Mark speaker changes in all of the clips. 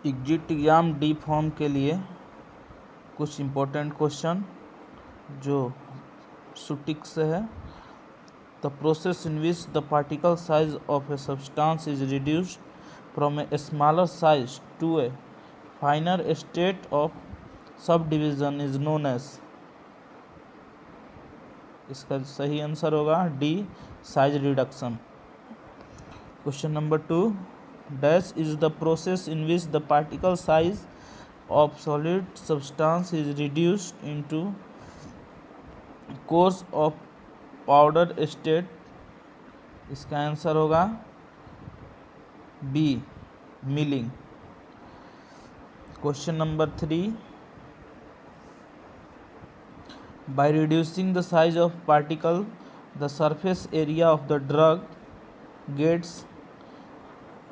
Speaker 1: Exit exam D form के लिए कुछ इम्पोर्टेंट क्वेश्चन जो सुटिक से है। The process in which the particle size of a substance is reduced from a smaller size to a finer state of sub division is known as. इसका सही answer होगा d, size reduction. Question number 2, dash is the process in which the particle size of solid substance is reduced into course of powder state। इसका answer होगा b, milling. Question number 3, by reducing the size of particle the surface area of the drug gets।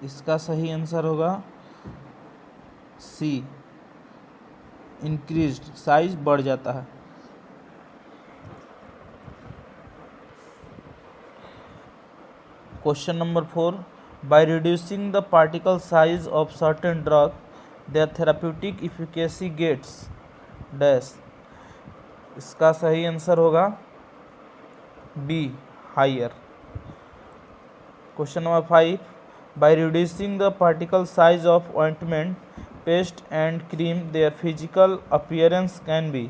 Speaker 1: इसका सही answer होगा सी, increased, size बढ़ जाता है। Question number 4, by reducing the particle size of certain drug their therapeutic efficacy gets dash. इसका सही answer होगा b, higher. Question number 5, by reducing the particle size of ointment paste and cream their physical appearance can be.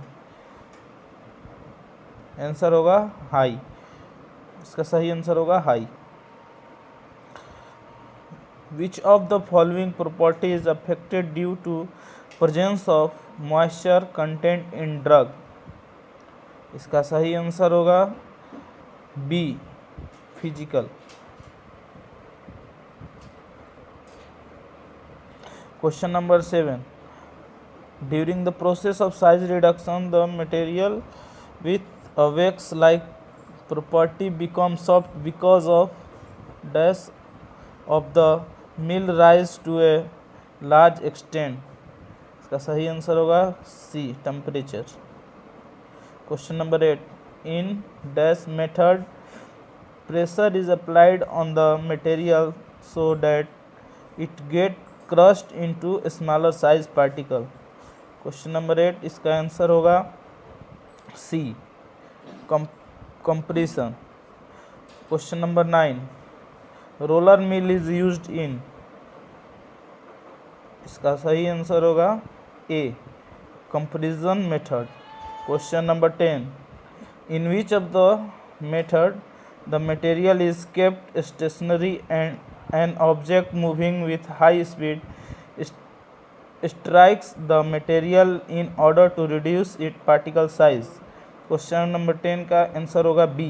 Speaker 1: Answer होगा high. इसका सही answer होगा high. Which of the following property is affected due to presence of moisture content in drug. इसका सही answer होगा B, physical. Question number 7, during the process of size reduction the material with a wax-like property becomes soft because of dash of the mill rise to a large extent। इसका सही answer होगा C, temperature. Question number 8, in dash method pressure is applied on the material so that it get crushed into smaller size particle। Question number 8, इसका answer होगा C, compression. Question number 9, roller mill is used in. इसका सही answer होगा A, comparison method. Question number 10, in which of the method the material is kept stationary and an object moving with high speed strikes the material in order to reduce its particle size। Question number 10 का answer होगा B,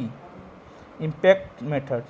Speaker 1: impact method.